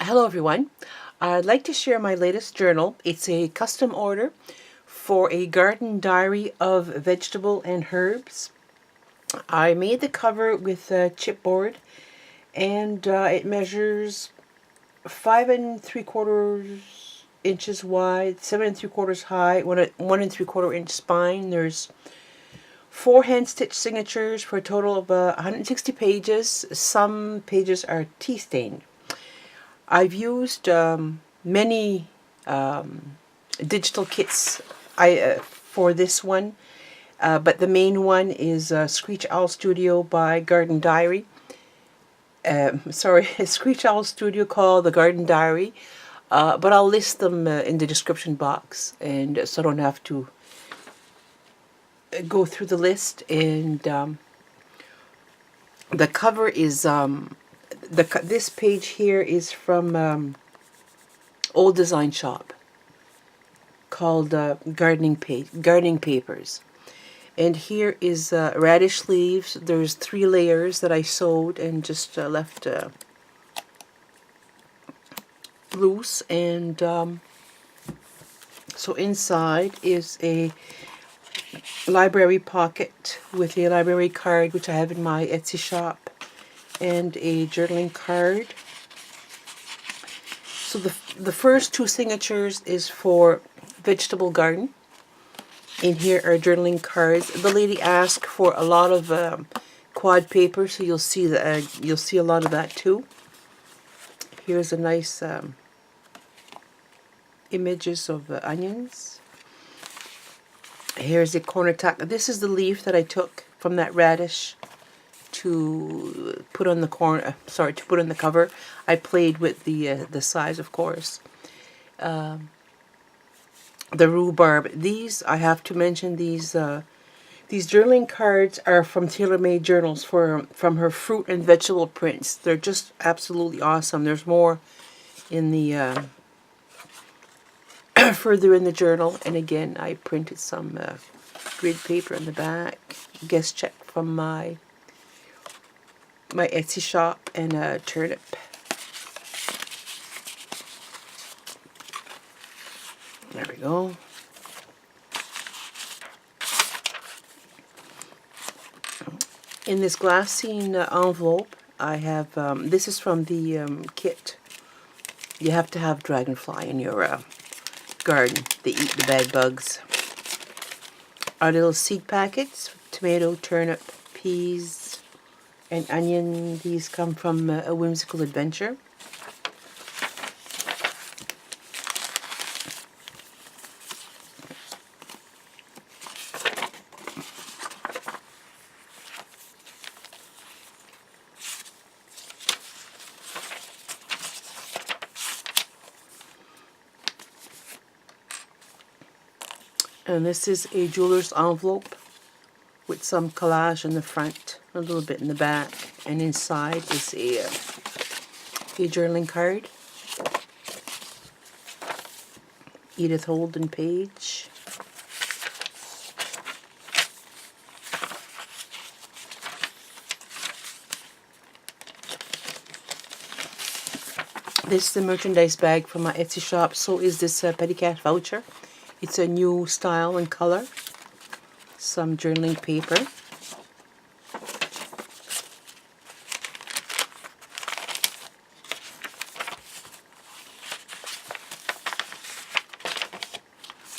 Hello everyone. I'd like to share my latest journal. It's a custom order for a garden diary of vegetable and herbs. I made the cover with chipboard and it measures 5 3/4 inches wide, 7 3/4 high, 1 1 3/4 inch spine. There's 4 hand stitch signatures for a total of 160 pages. Some pages are tea stained. I've used many digital kits for this one, but the main one is Screech Owl Studio by Garden Diary. Screech Owl Studio called the Garden Diary, but I'll list them in the description box, and so I don't have to go through the list. And the cover is this page here is from Old Design Shop called Gardening Papers. And here is radish leaves. There's 3 layers that I sewed and just left loose. And so inside is a library pocket with a library card, which I have in my Etsy shop, and a journaling card. So the first 2 signatures is for vegetable garden. In here are journaling cards. The lady asked for a lot of quad paper, so you'll see a lot of that too. Here's a nice images of onions. Here's a corner tack. This is the leaf that I took from that radish to put on the to put on the cover. I played with the size, of course. The rhubarb. These, I have to mention, these journaling cards are from Tailor-Made Journals from her fruit and vegetable prints. They're just absolutely awesome. There's more in the further in the journal, and again I printed some grid paper in the back. Guest check from my Etsy shop, and a turnip. There we go. In this glassine envelope, I have, this is from the kit. You have to have dragonfly in your garden. They eat the bad bugs. Our little seed packets: tomato, turnip, peas, and onion. These come from a Whimsical adventure. And this is a jeweler's envelope with some collage in the front, a little bit in the back, and inside is a journaling card. Edith Holden page. This is the merchandise bag from my Etsy shop. So is this Petty Cat voucher. It's a new style and color. Some journaling paper.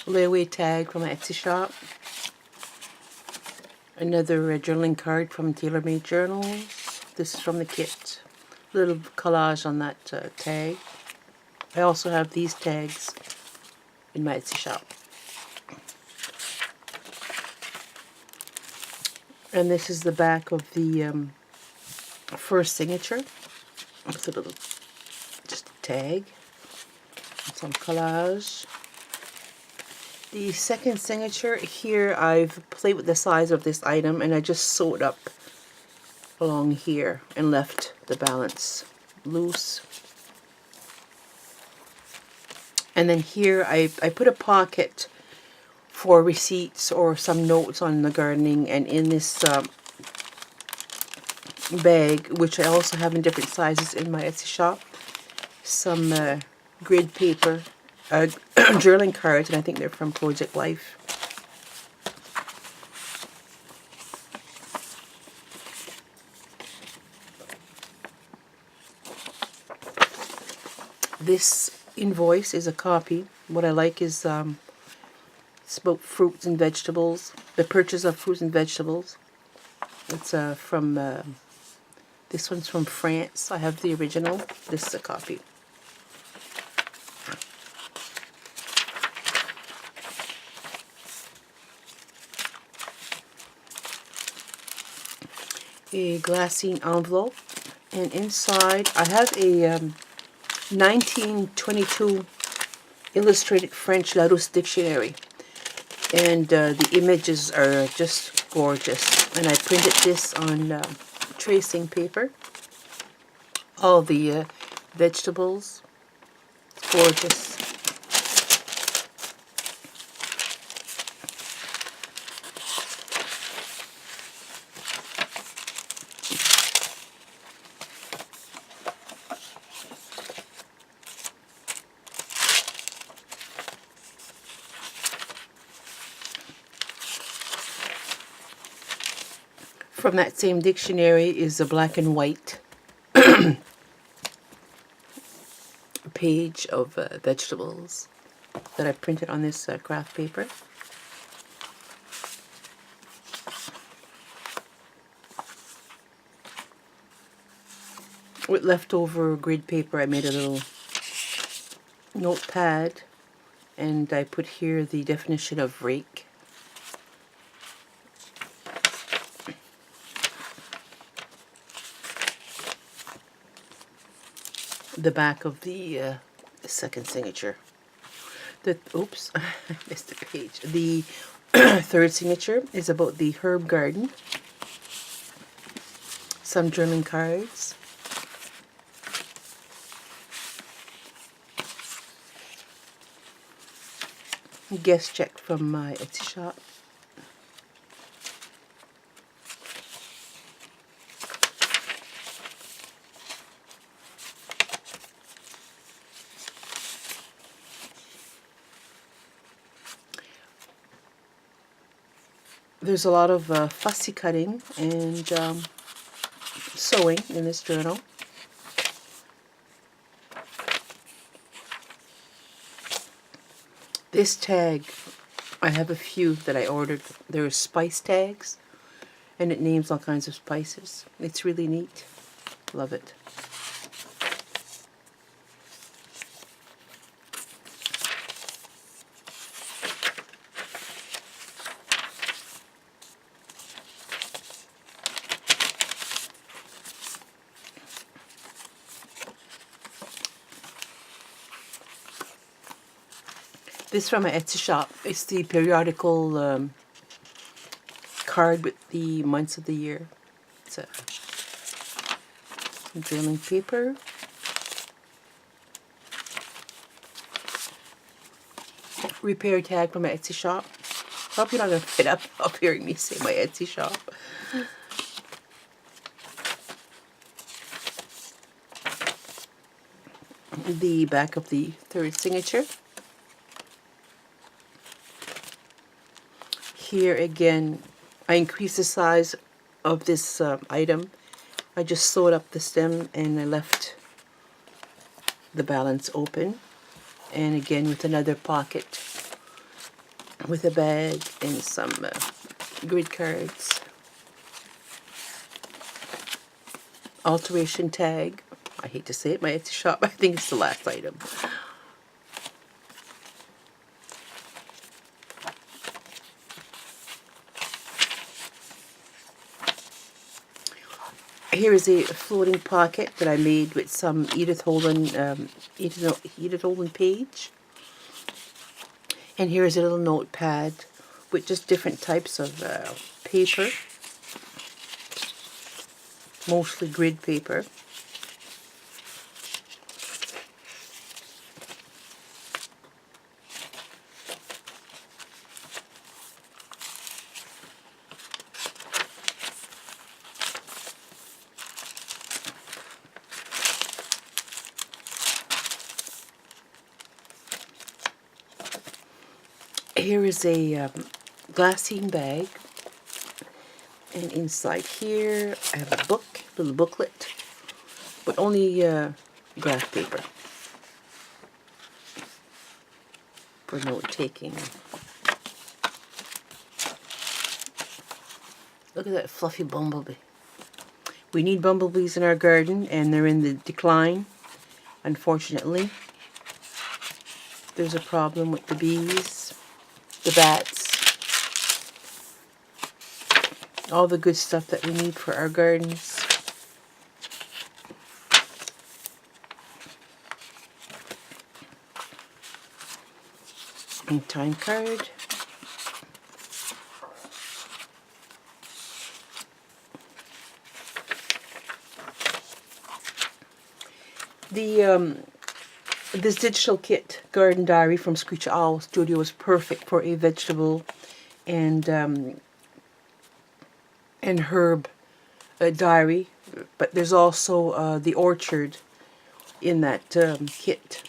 Layaway tag from my Etsy shop. Another journaling card from Tailor-Made Journals. This is from the kit. Little collage on that tag. I also have these tags in my Etsy shop. And this is the back of the first signature. It's a little, just a tag, and some collage. The second signature here, I've played with the size of this item, and I just sewed up along here and left the balance loose. And then here I put a pocket for receipts or some notes on the gardening, and in this bag, which I also have in different sizes in my Etsy shop, some grid paper, journaling cards, and I think they're from Project Life. This invoice is a copy. What I like is it's about fruits and vegetables, the purchase of fruits and vegetables. It's from, this one's from France. I have the original. This is a copy. A glassine envelope, and inside I have a 1922 illustrated French Larousse dictionary, and the images are just gorgeous. And I printed this on tracing paper. All the vegetables, it's gorgeous. From that same dictionary is a black and white page of vegetables that I printed on this craft paper. With leftover grid paper, I made a little notepad, and I put here the definition of rake. The back of the second signature. Oops, I missed a page. The third signature is about the herb garden. Some journaling cards. Guest check from my Etsy shop. There's a lot of fussy cutting and sewing in this journal. This tag, I have a few that I ordered. There are spice tags, and it names all kinds of spices. It's really neat. Love it. This is from my Etsy shop. It's the periodical card with the months of the year. It's a journaling paper. Repair tag from my Etsy shop. I hope you're not going to fit up hearing me say my Etsy shop. The back of the third signature. Here again, I increased the size of this item. I just sewed up the stem and I left the balance open. And again with another pocket with a bag and some grid cards. Alteration tag. I hate to say it, my Etsy shop. I think it's the last item. Here is a floating pocket that I made with some Edith Holden page. And here is a little notepad with just different types of paper, mostly grid paper. Here is a glassine bag, and inside here I have a book, little booklet, but only graph paper for note taking. Look at that fluffy bumblebee. We need bumblebees in our garden, and they're in the decline, unfortunately. There's a problem with the bees, the bats, all the good stuff that we need for our gardens. And time card. This digital kit, Garden Diary from Screech Owl Studio, is perfect for a vegetable and herb diary. But there's also the orchard in that kit.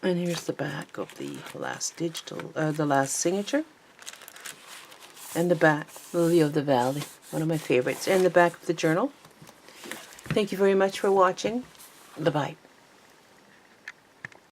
And here's the back of the last digital, the last signature. And the back, Lily of the Valley, one of my favorites. And the back of the journal. Thank you very much for watching. Bye-bye.